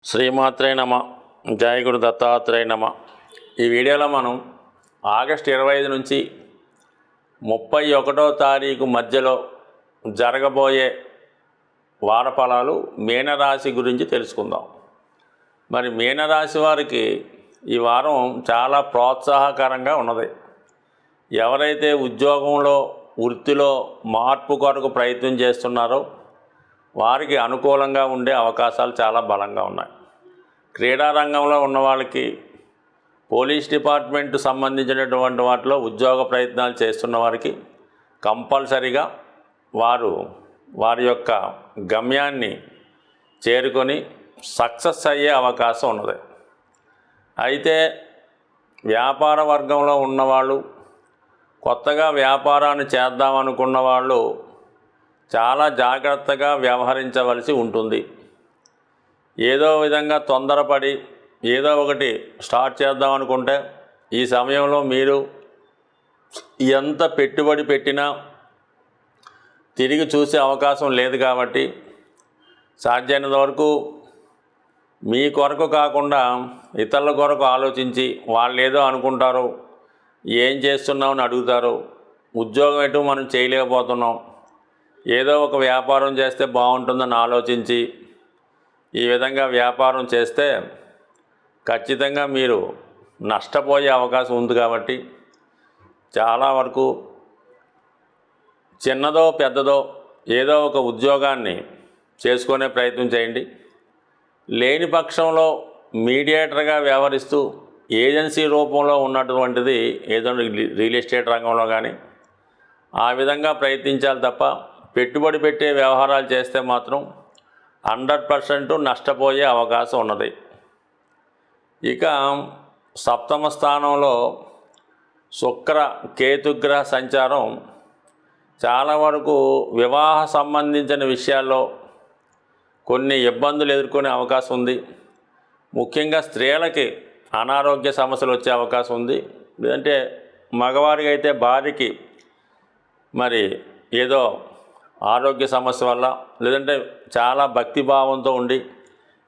శ్రీమాత్రే నమ. జయ గురు దత్తాత్రేయ నమ. ఈ వీడియోలో మనం ఆగస్టు 25 నుంచి 31వ తారీఖు మధ్యలో జరగబోయే వారఫలాలు మీనరాశి గురించి తెలుసుకుందాం. మరి మీనరాశి వారికి ఈ వారం చాలా ప్రోత్సాహకరంగా ఉన్నది. ఎవరైతే ఉద్యోగంలో వృత్తిలో మార్పు కొరకు ప్రయత్నం చేస్తున్నారో వారికి అనుకూలంగా ఉండే అవకాశాలు చాలా బలంగా ఉన్నాయి. క్రీడా రంగంలో ఉన్న వాళ్ళకి, పోలీస్ డిపార్ట్మెంట్ సంబంధించినటువంటి వాటిలో ఉద్యోగ ప్రయత్నాలు చేస్తున్న వారికి కంపల్సరిగా వారి యొక్క గమ్యాన్ని చేరుకొని సక్సెస్ అయ్యే అవకాశం ఉన్నది. అయితే వ్యాపార వర్గంలో ఉన్నవాళ్ళు, కొత్తగా వ్యాపారాన్ని చేద్దామనుకున్న వాళ్ళు చాలా జాగ్రత్తగా వ్యవహరించవలసి ఉంటుంది. ఏదో విధంగా తొందరపడి ఏదో ఒకటి స్టార్ట్ చేద్దాం అనుకుంటే ఈ సమయంలో మీరు ఎంత పెట్టుబడి పెట్టినా తిరిగి చూసే అవకాశం లేదు. కాబట్టి సాధ్యమైనంత వరకు మీ కొరకు కాకుండా ఇతరుల కొరకు ఆలోచించి, వాళ్ళు ఏదో అనుకుంటారు, ఏం చేస్తున్నామని అడుగుతారు, ఉద్యోగం ఎటు మనం చేయలేకపోతున్నాం, ఏదో ఒక వ్యాపారం చేస్తే బాగుంటుందని ఆలోచించి ఈ విధంగా వ్యాపారం చేస్తే ఖచ్చితంగా మీరు నష్టపోయే అవకాశం ఉంది. కాబట్టి చాలా వరకు చిన్నదో పెద్దదో ఏదో ఒక ఉద్యోగాన్ని చేసుకునే ప్రయత్నం చేయండి. లేని పక్షంలో మీడియేటర్గా వ్యవహరిస్తూ ఏజెన్సీ రూపంలో ఉన్నటువంటిది ఏదైనా రియల్ ఎస్టేట్ రంగంలో కానీ ఆ విధంగా ప్రయత్నించాలి తప్ప పెట్టుబడి పెట్టే వ్యవహారాలు చేస్తే మాత్రం 100% నష్టపోయే అవకాశం ఉన్నది. ఇక సప్తమ స్థానంలో శుక్ర కేతుగ్రహ సంచారం చాలా వరకు వివాహ సంబంధించిన విషయాల్లో కొన్ని ఇబ్బందులు ఎదుర్కొనే అవకాశం ఉంది. ముఖ్యంగా స్త్రీలకి అనారోగ్య సమస్యలు వచ్చే అవకాశం ఉంది. లేదంటే మగవారికి అయితే భార్యకి మరి ఏదో ఆరోగ్య సమస్య వల్ల, లేదంటే చాలా భక్తిభావంతో ఉండి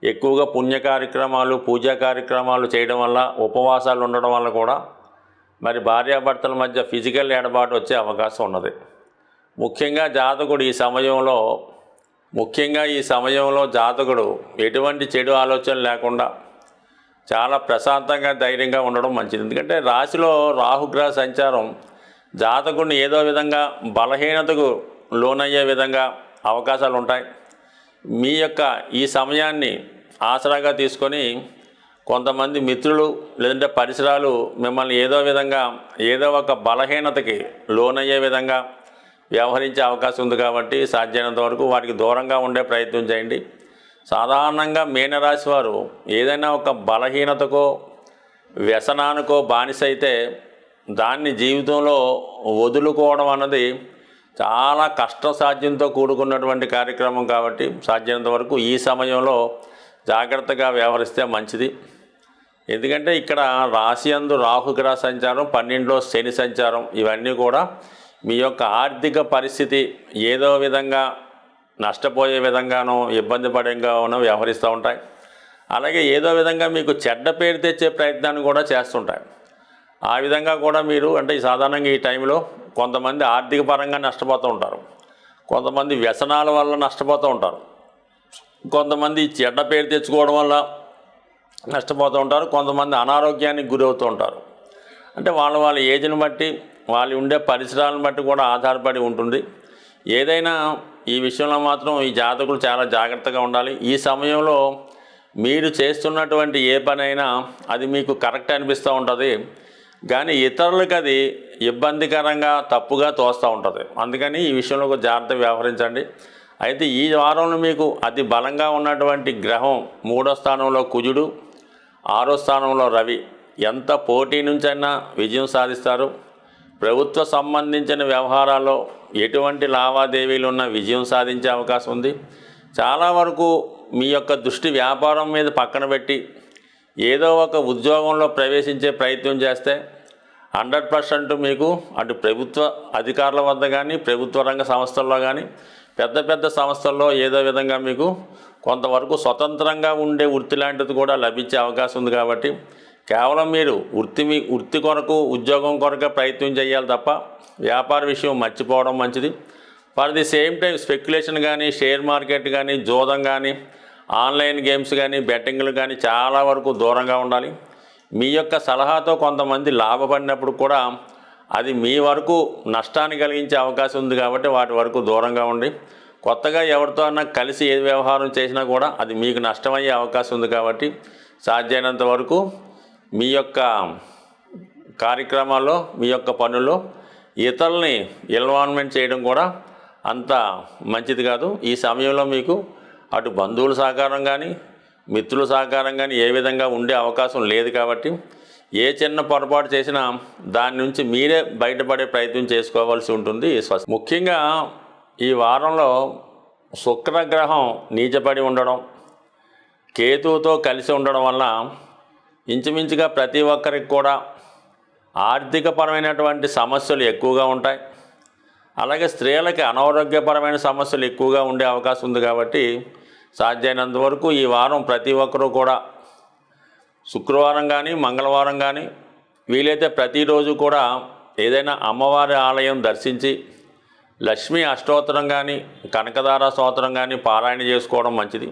ఎక్కువగా పుణ్య కార్యక్రమాలు, పూజా కార్యక్రమాలు చేయడం వల్ల, ఉపవాసాలు ఉండడం వల్ల కూడా మరి భార్యాభర్తల మధ్య ఫిజికల్ ఎడబాటు వచ్చే అవకాశం ఉన్నది. ముఖ్యంగా ఈ సమయంలో జాతకుడు ఎటువంటి చెడు ఆలోచన లేకుండా చాలా ప్రశాంతంగా ధైర్యంగా ఉండడం మంచిది. ఎందుకంటే రాశిలో రాహుగ్రహ సంచారం జాతకుడిని ఏదో విధంగా బలహీనతకు లోనయ్యే విధంగా అవకాశాలు ఉంటాయి. మీ యొక్క ఈ సమయాన్ని ఆసరాగా తీసుకొని కొంతమంది మిత్రులు లేదంటే పరిసరాలు మిమ్మల్ని ఏదో ఒక బలహీనతకి లోనయ్యే విధంగా వ్యవహరించే అవకాశం ఉంది. కాబట్టి సాధ్యమైనంత వరకు వాటికి దూరంగా ఉండే ప్రయత్నం చేయండి. సాధారణంగా మీనరాశి వారు ఏదైనా ఒక బలహీనతకో వ్యసనానికో బానిస అయితే దాన్ని జీవితంలో వదులుకోవడం అన్నది చాలా కష్టసాధ్యంతో కూడుకున్నటువంటి కార్యక్రమం. కాబట్టి సాధ్యమైనంత వరకు ఈ సమయంలో జాగ్రత్తగా వ్యవహరిస్తే మంచిది. ఎందుకంటే ఇక్కడ రాశి యందు రాహుగ్రహ సంచారం, 12లో శని సంచారం, ఇవన్నీ కూడా మీ యొక్క ఆర్థిక పరిస్థితి ఏదో విధంగా నష్టపోయే విధంగానో ఇబ్బంది పడేగానో వ్యవహరిస్తూ ఉంటాయి. అలాగే ఏదో విధంగా మీకు చెడ్డ పేరు తెచ్చే ప్రయత్నాన్ని కూడా చేస్తుంటాయి. ఆ విధంగా కూడా మీరు అంటే సాధారణంగా ఈ టైంలో కొంతమంది ఆర్థిక పరంగా నష్టపోతూ ఉంటారు, కొంతమంది వ్యసనాల వల్ల నష్టపోతూ ఉంటారు, కొంతమంది చెడ్డ పేరు తెచ్చుకోవడం వల్ల నష్టపోతూ ఉంటారు, కొంతమంది అనారోగ్యానికి గురవుతూ ఉంటారు. అంటే వాళ్ళ ఏజ్ని బట్టి, వాళ్ళు ఉండే పరిసరాలను బట్టి కూడా ఆధారపడి ఉంటుంది. ఏదైనా ఈ విషయంలో మాత్రం ఈ జాతకులు చాలా జాగ్రత్తగా ఉండాలి. ఈ సమయంలో మీరు చేస్తున్నటువంటి ఏ పనైనా అది మీకు కరెక్ట్ అనిపిస్తూ ఉంటుంది, కానీ ఇతరులకు అది ఇబ్బందికరంగా తప్పుగా తోస్తూ ఉంటుంది. అందుకని ఈ విషయంలో ఒక జాగ్రత్త వ్యవహరించండి. అయితే ఈ వారంలో మీకు అతి బలంగా ఉన్నటువంటి గ్రహం 3వ స్థానంలో కుజుడు, 6వ స్థానంలో రవి. ఎంత పోటీ నుంచైనా విజయం సాధిస్తారు. ప్రభుత్వ సంబంధించిన వ్యవహారాల్లో ఎటువంటి లావాదేవీలు ఉన్న విజయం సాధించే అవకాశం ఉంది. చాలా వరకు మీ యొక్క దృష్టి వ్యాపారం మీద పక్కన పెట్టి ఏదో ఒక ఉద్యోగంలో ప్రవేశించే ప్రయత్నం చేస్తే 100% మీకు అటు ప్రభుత్వ అధికారుల వద్ద కానీ ప్రభుత్వ రంగ సంస్థల్లో కానీ పెద్ద పెద్ద సంస్థల్లో ఏదో విధంగా మీకు కొంతవరకు స్వతంత్రంగా ఉండే వృత్తి లాంటిది కూడా లభించే అవకాశం ఉంది. కాబట్టి కేవలం మీరు వృత్తి కొరకు ఉద్యోగం కొరకే ప్రయత్నం చేయాలి తప్ప వ్యాపార విషయం మర్చిపోవడం మంచిది. For the same time speculation కానీ, షేర్ మార్కెట్ కానీ, జోదం కానీ, ఆన్లైన్ గేమ్స్ కానీ, బెట్టింగ్లు కానీ చాలా వరకు దూరంగా ఉండాలి. మీ యొక్క సలహాతో కొంతమంది లాభపడినప్పుడు కూడా అది మీ వరకు నష్టాన్ని కలిగించే అవకాశం ఉంది. కాబట్టి వాటి వరకు దూరంగా ఉండి కొత్తగా ఎవరితో అన్నా కలిసి ఏ వ్యవహారం చేసినా కూడా అది మీకు నష్టమయ్యే అవకాశం ఉంది. కాబట్టి సాధ్యమైనంత వరకు మీ యొక్క కార్యక్రమాల్లో, మీ యొక్క పనుల్లో ఇతరుల్ని ఇన్వాల్వ్మెంట్ చేయడం కూడా అంత మంచిది కాదు. ఈ సమయంలో మీకు అటు బంధువుల సహకారం కానీ, మిత్రుల సహకారం కానీ ఏ విధంగా ఉండే అవకాశం లేదు. కాబట్టి ఏ చిన్న పొరపాటు చేసినా దాని నుంచి మీరే బయటపడే ప్రయత్నం చేసుకోవాల్సి ఉంటుంది. ముఖ్యంగా ఈ వారంలో శుక్రగ్రహం నీచపడి ఉండడం, కేతువుతో కలిసి ఉండడం వల్ల ఇంచుమించుగా ప్రతి ఒక్కరికి కూడా ఆర్థికపరమైనటువంటి సమస్యలు ఎక్కువగా ఉంటాయి. అలాగే స్త్రీలకి అనారోగ్యపరమైన సమస్యలు ఎక్కువగా ఉండే అవకాశం ఉంది. కాబట్టి సాధ్యమైనంత వరకు ఈ వారం ప్రతి ఒక్కరూ కూడా శుక్రవారం కానీ, మంగళవారం కానీ, వీలైతే ప్రతిరోజు కూడా ఏదైనా అమ్మవారి ఆలయం దర్శించి లక్ష్మీ అష్టోత్తరం కానీ, కనకదార స్తోత్రం కానీ పారాయణ చేసుకోవడం మంచిది.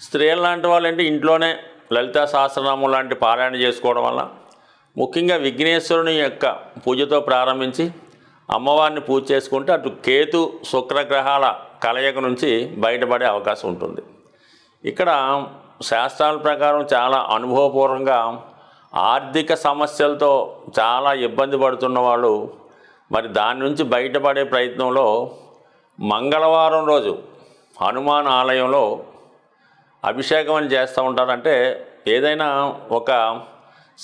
స్త్రీలు లాంటి వాళ్ళంటే ఇంట్లోనే లలితా సహస్రనామం లాంటి పారాయణ చేసుకోవడం వల్ల ముఖ్యంగా విఘ్నేశ్వరుని యొక్క పూజతో ప్రారంభించి అమ్మవారిని పూజ చేసుకుంటే అటు కేతు శుక్రగ్రహాల కలయిక నుంచి బయటపడే అవకాశం ఉంటుంది. ఇక్కడ శాస్త్రాల ప్రకారం చాలా అనుభవపూర్వకంగా ఆర్థిక సమస్యలతో చాలా ఇబ్బంది పడుతున్న వాళ్ళు మరి దాని నుంచి బయటపడే ప్రయత్నంలో మంగళవారం రోజు హనుమాన్ ఆలయంలో అభిషేకం అని చేస్తూ ఉంటారంటే ఏదైనా ఒక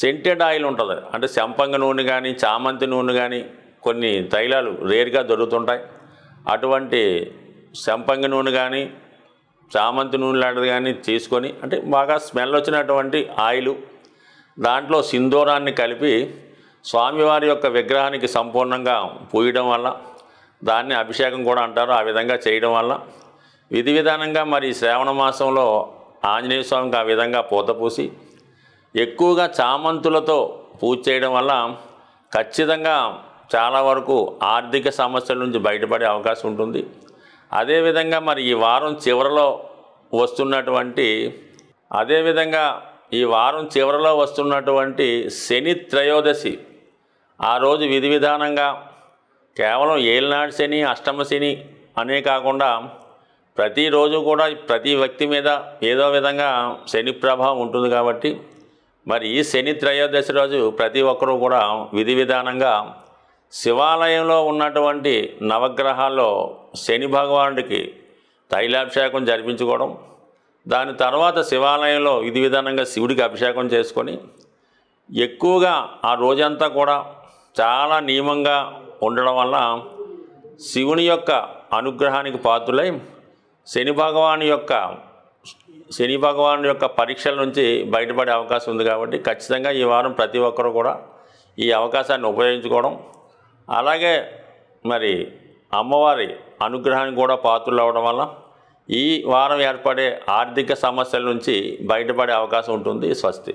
సెంటెడ్ ఆయిల్ ఉంటుంది, అంటే సంపంగ నూనె కానీ, చామంతి నూనె కానీ, కొన్ని తైలాలు రేర్గా దొరుకుతుంటాయి. అటువంటి సంపంగ నూనె కానీ, చామంతి నూనె లాంటిది కానీ తీసుకొని, అంటే బాగా స్మెల్ వచ్చినటువంటి ఆయిల్, దాంట్లో సింధూరాన్ని కలిపి స్వామివారి యొక్క విగ్రహానికి సంపూర్ణంగా పూయడం వల్ల, దాన్ని అభిషేకం కూడా అంటారు, ఆ విధంగా చేయడం వల్ల విధి విధానంగా మరి శ్రావణ మాసంలో ఆంజనేయ స్వామికి ఆ విధంగా పూత పూసి ఎక్కువగా చామంతులతో పూజ చేయడం వల్ల ఖచ్చితంగా చాలా వరకు ఆర్థిక సమస్యల నుంచి బయటపడే అవకాశం ఉంటుంది. అదేవిధంగా మరి ఈ వారం చివరిలో వస్తున్నటువంటి శని త్రయోదశి ఆ రోజు విధి విధానంగా కేవలం ఏలినాడు శని, అష్టమ శని అనే కాకుండా ప్రతిరోజు కూడా ప్రతి వ్యక్తి మీద ఏదో విధంగా శని ప్రభావం ఉంటుంది. కాబట్టి మరి ఈ శని త్రయోదశి రోజు ప్రతి ఒక్కరూ కూడా విధి విధానంగా శివాలయంలో ఉన్నటువంటి నవగ్రహాల్లో శని భగవానుడికి తైలాభిషేకం జరిపించుకోవడం, దాని తర్వాత శివాలయంలో విధి విధానంగా శివుడికి అభిషేకం చేసుకొని ఎక్కువగా ఆ రోజంతా కూడా చాలా నియమంగా ఉండడం వల్ల శివుని యొక్క అనుగ్రహానికి పాత్రులై శని భగవాను యొక్క పరీక్షల నుంచి బయటపడే అవకాశం ఉంది. కాబట్టి ఖచ్చితంగా ఈ వారం ప్రతి ఒక్కరూ కూడా ఈ అవకాశాన్ని ఉపయోగించుకోవడం, అలాగే మరి అమ్మవారి అనుగ్రహానికి కూడా పాత్రలు అవ్వడం వల్ల ఈ వారం ఏర్పడే ఆర్థిక సమస్యల నుంచి బయటపడే అవకాశం ఉంటుంది. స్వస్తి.